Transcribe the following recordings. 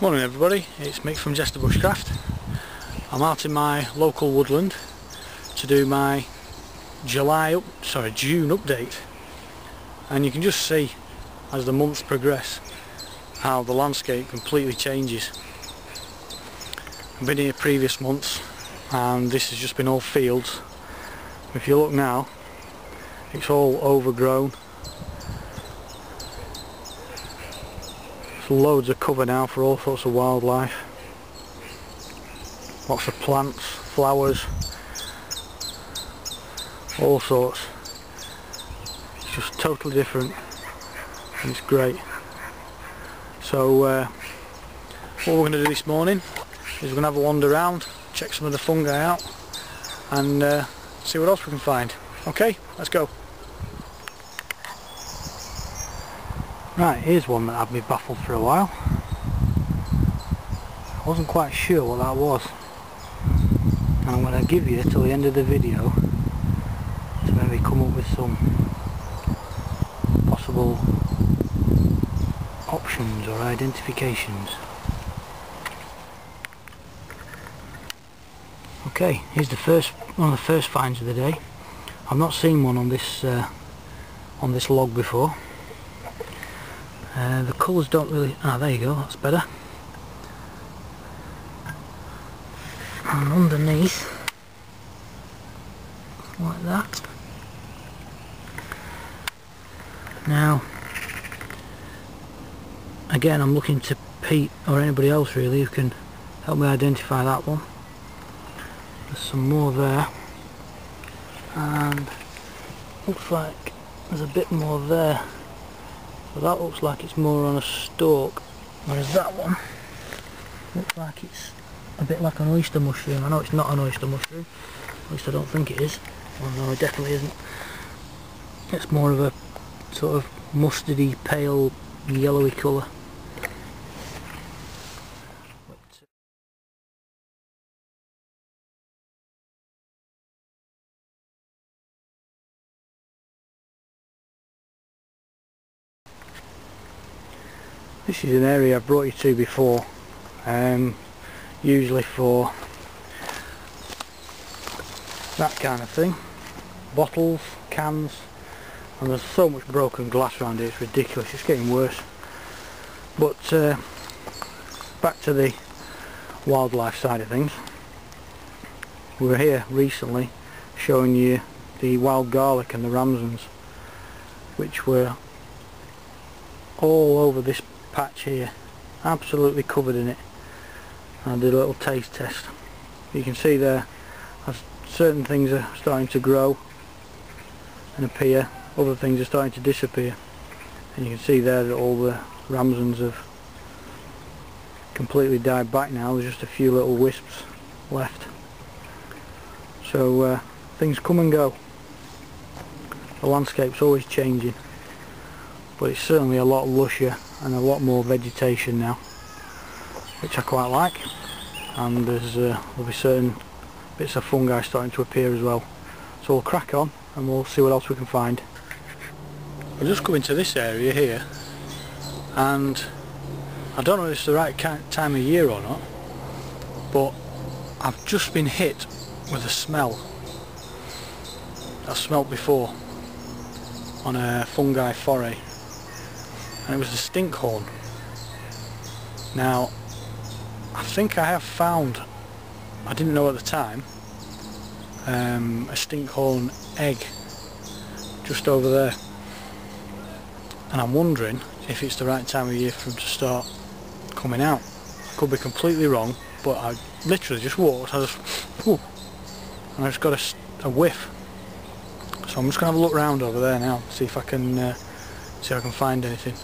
Morning everybody, it's Mick from Bushcraft. I'm out in my local woodland to do my June update, and you can just see as the months progress how the landscape completely changes. I've been here previous months and this has just been all fields. If you look now, it's all overgrown. Loads of cover now for all sorts of wildlife, lots of plants, flowers, all sorts. It's just totally different and it's great. So what we're going to do this morning is we're going to have a wander around, check some of the fungi out and see what else we can find. Okay, let's go. Right, here's one that had me baffled for a while. I wasn't quite sure what that was, and I'm going to give you till the end of the video to maybe come up with some possible options or identifications. Okay, here's one of the first finds of the day. I've not seen one on this log before. The colours don't really... there you go, that's better. And underneath, like that. Now, again, I'm looking to Pete or anybody else really who can help me identify that one. There's some more there, and looks like there's a bit more there. So that looks like it's more on a stalk, whereas that one looks like it's a bit like an oyster mushroom. I know it's not an oyster mushroom, at least I don't think it is. Well, no, it definitely isn't. It's more of a sort of mustardy, pale, yellowy colour. This is an area I've brought you to before, usually for that kind of thing, bottles, cans, and there's so much broken glass around here, it's ridiculous, it's getting worse. But back to the wildlife side of things, we were here recently showing you the wild garlic and the ramsons, which were all over this patch here, absolutely covered in it. I did a little taste test. You can see there as certain things are starting to grow and appear, other things are starting to disappear, and you can see there that all the ramsons have completely died back now. There's just a few little wisps left. So things come and go. The landscape's always changing, but it's certainly a lot lusher and a lot more vegetation now, which I quite like, and there'll be certain bits of fungi starting to appear as well. So we'll crack on and we'll see what else we can find. We'll just go into this area here, and I don't know if it's the right time of year or not, but I've just been hit with a smell I've smelt before on a fungi foray, and it was the stinkhorn. Now, I think I have found, I didn't know at the time, a stinkhorn egg just over there, and I'm wondering if it's the right time of year for them to start coming out. Could be completely wrong, but I literally just walked, and I just got a whiff. So I'm just going to have a look around over there now, see if I can find anything.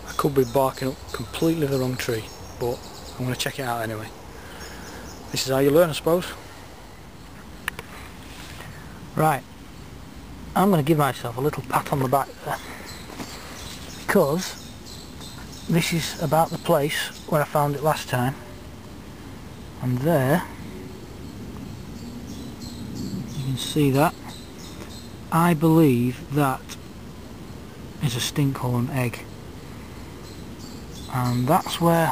I could be barking up completely the wrong tree, but I'm going to check it out anyway. This is how you learn, I suppose. Right, I'm going to give myself a little pat on the back there, because this is about the place where I found it last time, and there you can see that. I believe that is a stinkhorn egg, and that's where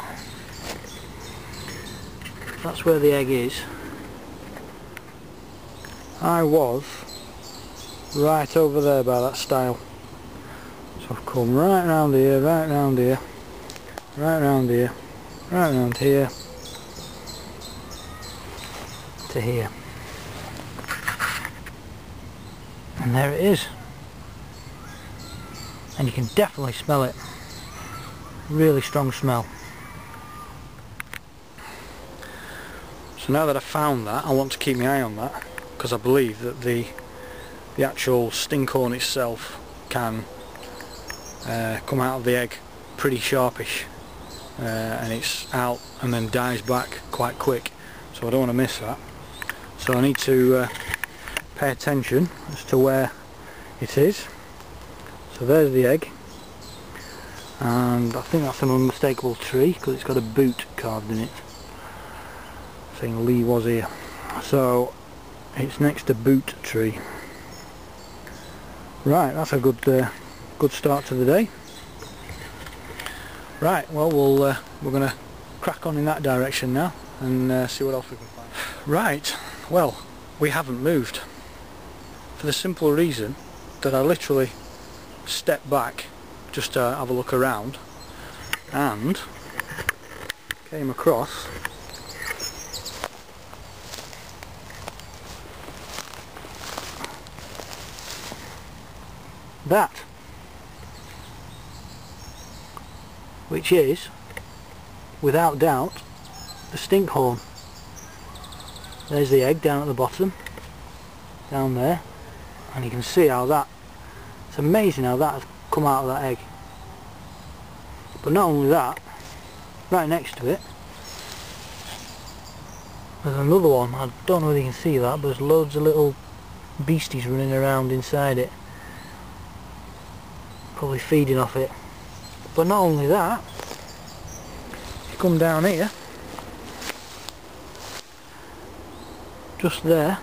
that's where the egg is. I was right over there by that stile. So I've come right round here, right round here, right round here, right round here to here. And there it is. And you can definitely smell it. Really strong smell. So now that I've found that, I want to keep my eye on that, because I believe that the actual stinkhorn itself can come out of the egg pretty sharpish, and it's out and then dies back quite quick, so I don't want to miss that. So I need to pay attention as to where it is. So there's the egg, and I think that's an unmistakable tree because it's got a boot carved in it saying Lee was here. So it's next to boot tree. Right, that's a good start to the day. Right, well we're going to crack on in that direction now and see what else we can find. Right, well, we haven't moved for the simple reason that I literally stepped back just to have a look around and came across that, which is without doubt the stinkhorn. There's the egg down at the bottom, down there, and you can see how that, it's amazing how that has come out of that egg. But not only that, right next to it there's another one. I don't know whether you can see that, but there's loads of little beasties running around inside it, probably feeding off it. But not only that, if you come down here, just there,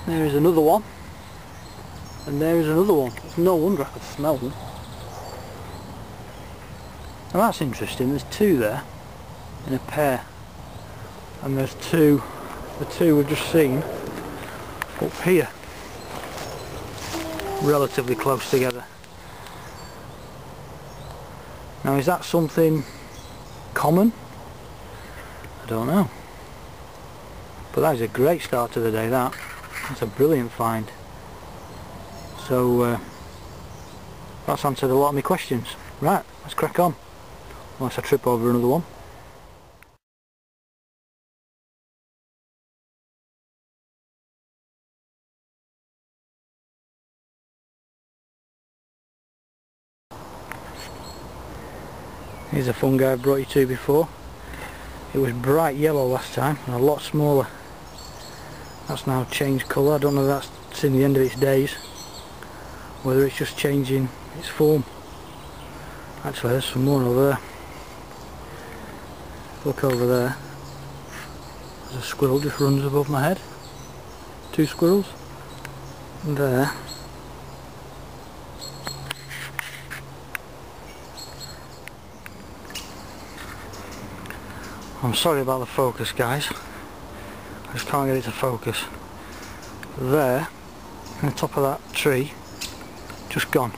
there is another one, and there is another one. It's no wonder I could smell them. Now that's interesting, there's two there in a pair, and there's the two we've just seen up here, relatively close together. Now is that something common? I don't know. But that is a great start to the day, that. That's a brilliant find. So that's answered a lot of my questions. Right, let's crack on. Unless I trip over another one. Here's a fungi I brought you to before. It was bright yellow last time and a lot smaller. That's now changed colour. I don't know if that's in the end of its days, whether it's just changing its form. Actually, there's some more over there. Look over there. There's a squirrel just runs above my head. Two squirrels. And there. I'm sorry about the focus, guys. I just can't get it to focus. There, on the top of that tree, just gone.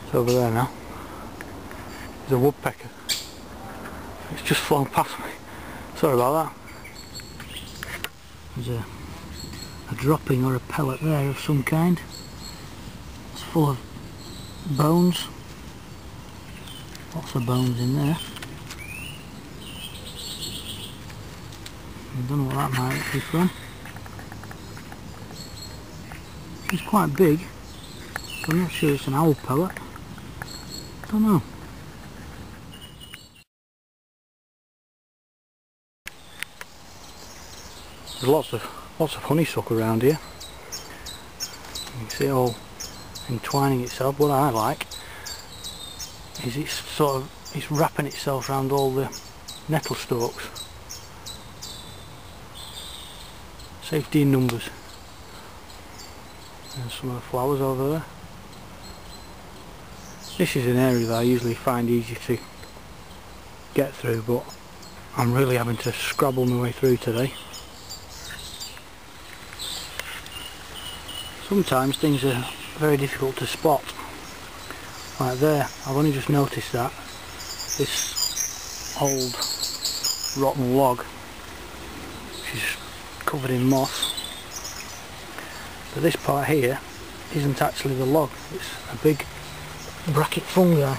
It's over there now. There's a woodpecker. It's just flown past me. Sorry about that. There's a dropping or a pellet there of some kind. It's full of bones. Lots of bones in there. I don't know what that might be from. It's quite big. I'm not sure it's an owl pellet. I don't know. There's lots of honeysuckle around here. You can see it all entwining itself. What I like is it's wrapping itself around all the nettle stalks. Safety in numbers. And some of the flowers over there. This is an area that I usually find easy to get through, but I'm really having to scrabble my way through today. Sometimes things are very difficult to spot. Like there, I've only just noticed that this old rotten log, which is covered in moss, but this part here isn't actually the log, it's a big bracket fungi.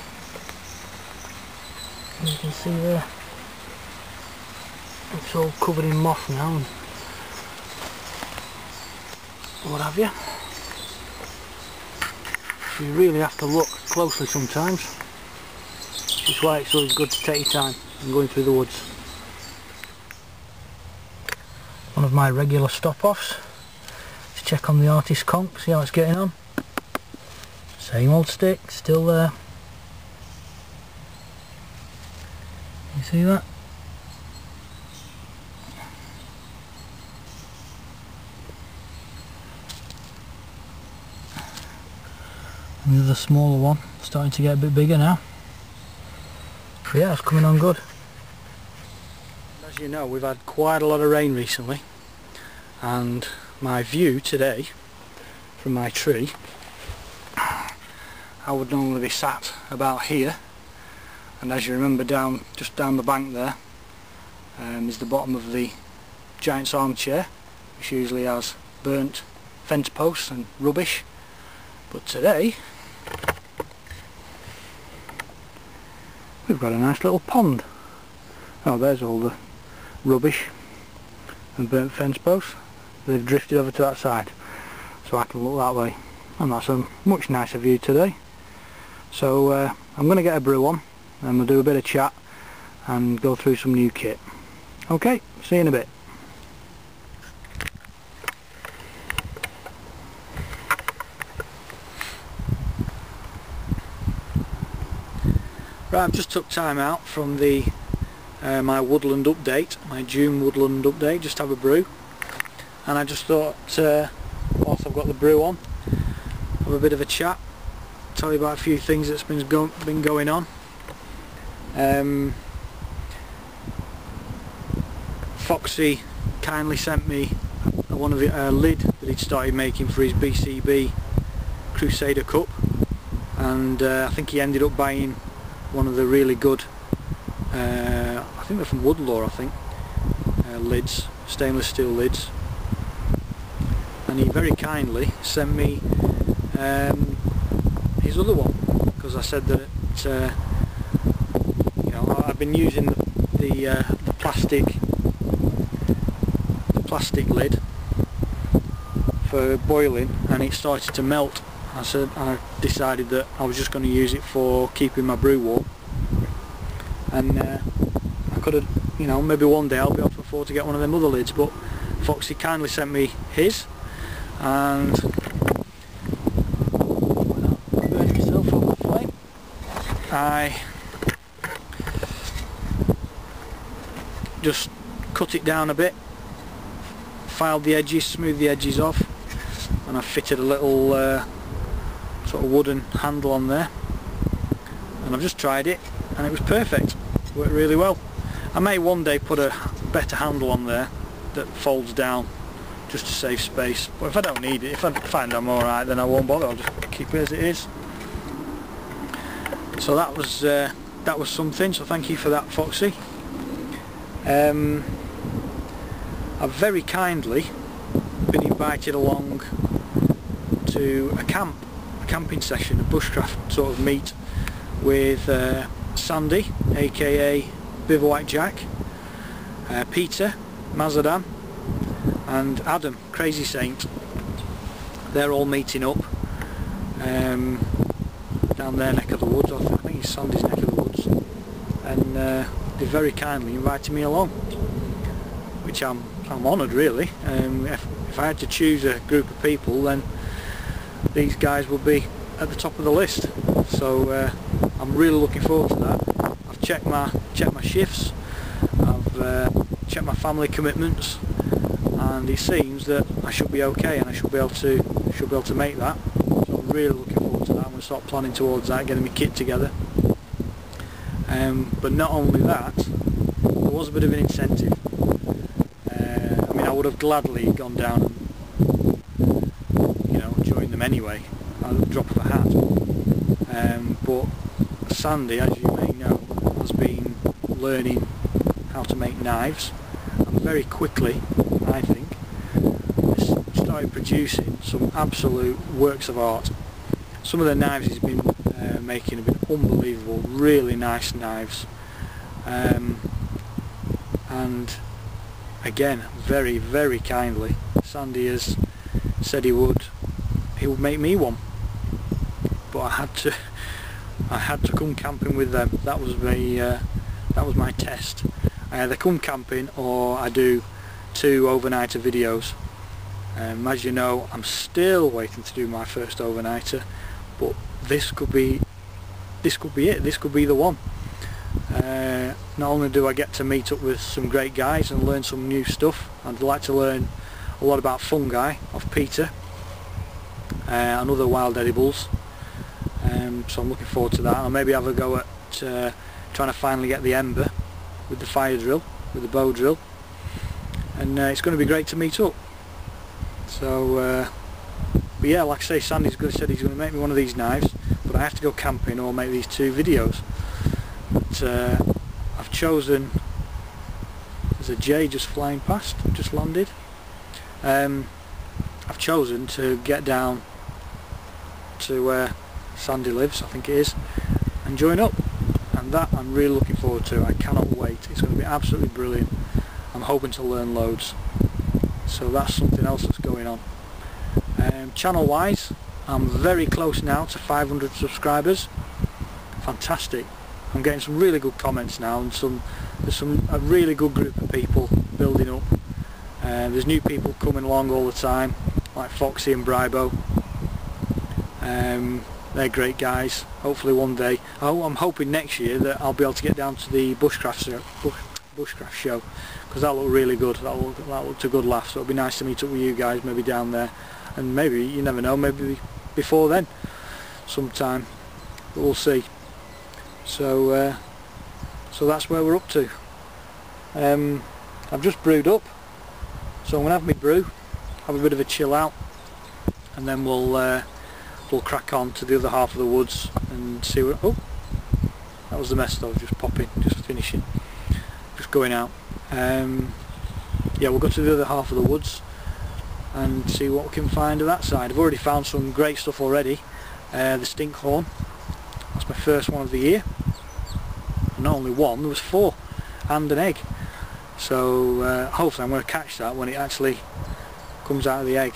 And you can see there, it's all covered in moss now and what have you. So you really have to look closely sometimes, which is why it's always good to take your time when going through the woods. One of my regular stop-offs is check on the artist conch, see how it's getting on. Same old stick, still there. You see that? Another smaller one, starting to get a bit bigger now. But yeah, it's coming on good. As you know, we've had quite a lot of rain recently, and my view today from my tree, I would normally be sat about here, and as you remember, just down the bank there is the bottom of the giant's armchair, which usually has burnt fence posts and rubbish. But today we've got a nice little pond. Oh, there's all the rubbish and burnt fence posts. They've drifted over to that side, so I can look that way, and that's a much nicer view today. So I'm going to get a brew on and we'll do a bit of chat and go through some new kit. Okay, see you in a bit. Right, I've just took time out from the my Woodland update, my June Woodland update, just have a brew, and I just thought whilst I've got the brew on, have a bit of a chat, tell you about a few things that's been going on. Foxy kindly sent me one of the lid that he'd started making for his BCB Crusader Cup, and I think he ended up buying one of the really good, I think they're from Woodland, I think, lids, stainless steel lids, and he very kindly sent me his other one, because I said that you know, I've been using the plastic lid for boiling, and it started to melt. I decided that I was just going to use it for keeping my brew warm, and I could have, you know, maybe one day I'll be able to afford to get one of them other lids, but Foxy kindly sent me his, and I burned myself on the flame. I just cut it down a bit, filed the edges, smoothed the edges off, and I fitted a little sort of wooden handle on there, and I've just tried it and it was perfect, worked really well. I may one day put a better handle on there that folds down just to save space, but if I don't need it, if I find I'm alright, then I won't bother, I'll just keep it as it is. So that was something, so thank you for that, Foxy. I've very kindly been invited along to a camping session, a bushcraft sort of meet with Sandy, aka Bivouac Jack, Peter, Mazadan, and Adam, Crazy Saint. They're all meeting up down their neck of the woods. I think it's Sandy's neck of the woods, and they very kindly invited me along, which I'm honoured really. If I had to choose a group of people, then these guys would be at the top of the list. So I'm really looking forward to that. I've checked my shifts, I've checked my family commitments, and it seems that I should be okay, and I should be able to make that. So I'm really looking forward to that. I'm going to start planning towards that, getting my kit together. But not only that, there was a bit of an incentive. I mean, I would have gladly gone down and, you know, joined them anyway, at the drop of a hat. But Sandy, as you may know, has been learning how to make knives, and very quickly, I think, started producing some absolute works of art. Some of the knives he's been making have been unbelievable, really nice knives, and again, very, very kindly, Sandy has said he would make me one, but I had to come camping with them. That was my test. I either come camping or I do 2 overnighter videos. As you know, I'm still waiting to do my first overnighter, but this could be it. This could be the one. Not only do I get to meet up with some great guys and learn some new stuff, I'd like to learn a lot about fungi off Peter and other wild edibles. So I'm looking forward to that. I'll maybe have a go at trying to finally get the ember with the fire drill, with the bow drill, and it's going to be great to meet up. So, but yeah, like I say, Sandy's said he's going to make me one of these knives, but I have to go camping or make these 2 videos. But I've chosen, there's a jay just flying past, just landed. I've chosen to get down to where Sandy lives, I think it is, and join up, and that I'm really looking forward to. I cannot wait. It's going to be absolutely brilliant. I'm hoping to learn loads, so that's something else that's going on. Channel wise, I'm very close now to 500 subscribers. Fantastic. I'm getting some really good comments now, and there's a really good group of people building up. There's new people coming along all the time, like Foxy and Brybo. They're great guys. Hopefully one day, I'm hoping next year that I'll be able to get down to the Bushcraft show, because that looked really good. That looked a good laugh. So it'll be nice to meet up with you guys, maybe down there, and maybe, you never know, maybe before then, sometime. But we'll see. So that's where we're up to. I've just brewed up, so I'm gonna have my brew, have a bit of a chill out, and then we'll crack on to the other half of the woods and see what. Oh, that was the mess though. Just popping, just finishing, just going out. Yeah, we'll go to the other half of the woods and see what we can find on that side. I've already found some great stuff already. The Stinkhorn, that's my first one of the year. And not only one, there was 4 and an egg. So hopefully I'm going to catch that when it actually comes out of the egg,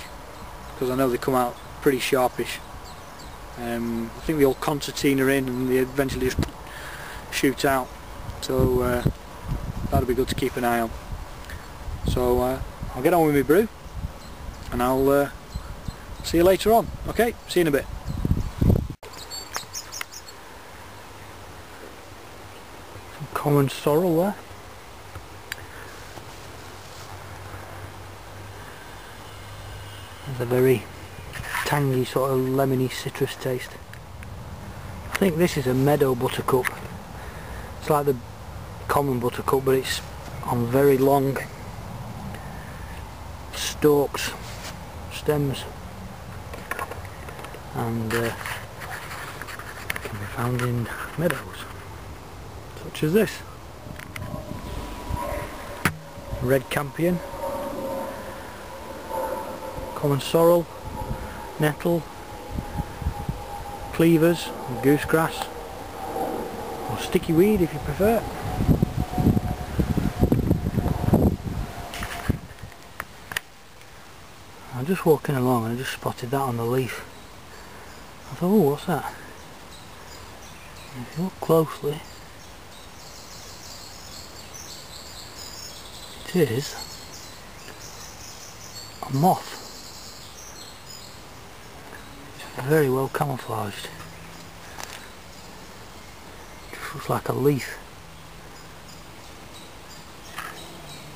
because I know they come out pretty sharpish. I think the old concertina are in and they eventually just shoot out, so that'll be good to keep an eye on. So I'll get on with my brew and I'll see you later on. Okay, see you in a bit. Some common sorrel there. There's a very tangy sort of lemony citrus taste. I think this is a meadow buttercup. It's like the common buttercup, but it's on very long stalks, stems, and can be found in meadows such as this. Red campion, common sorrel, nettle, cleavers, goosegrass, or sticky weed if you prefer. I'm just walking along and I just spotted that on the leaf. I thought, oh, what's that? And if you look closely, it is a moth. It's very well camouflaged. Just looks like a leaf.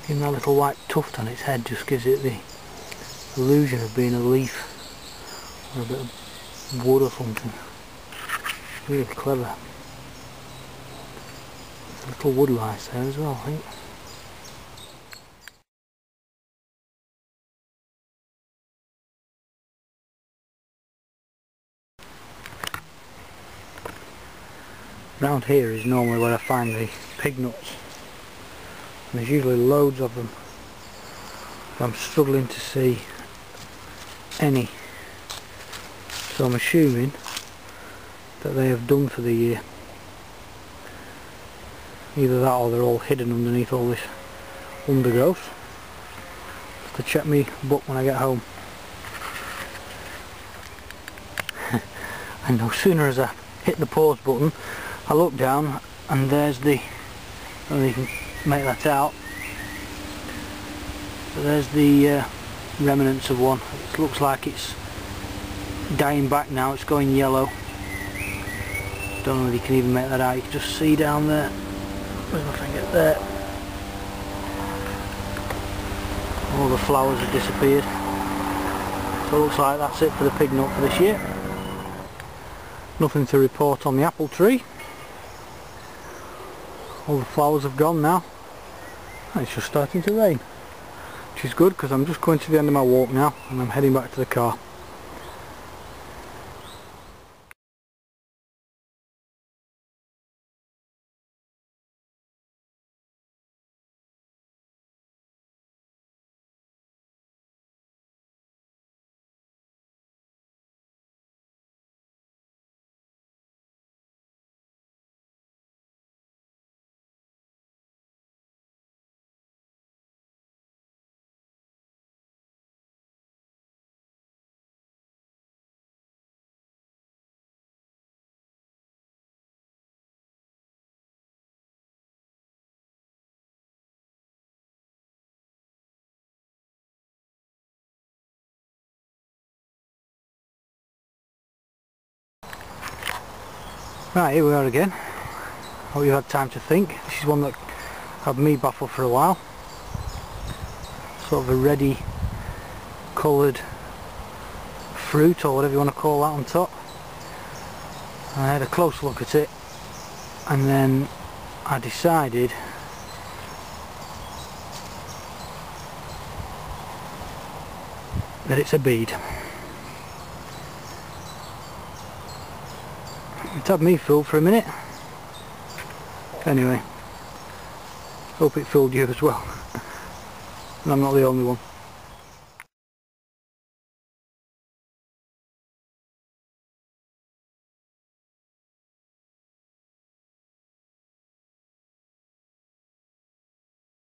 Even that little white tuft on its head just gives it the illusion of being a leaf or a bit of wood or something. Really clever. Little wood lice there as well, I think. Round here is normally where I find the pig nuts. And there's usually loads of them. But I'm struggling to see any. So I'm assuming that they have done for the year. Either that or they're all hidden underneath all this undergrowth. Have to check me book when I get home. And no sooner as I hit the pause button, I look down and there's the, I don't know if you can make that out, but there's the remnants of one. It looks like it's dying back now, it's going yellow. Don't know if you can even make that out. You can just see down there, where's my finger, there, all the flowers have disappeared. So it looks like that's it for the pig nut for this year. Nothing to report on the apple tree. All the flowers have gone now. And it's just starting to rain, which is good because I'm just going to the end of my walk now and I'm heading back to the car. Right, here we are again. Hope you've had time to think. This is one that had me baffled for a while. Sort of a reddy coloured fruit or whatever you want to call that on top. I had a close look at it and then I decided that it's a bead. It had me fooled for a minute. Anyway, hope it fooled you as well. And I'm not the only one.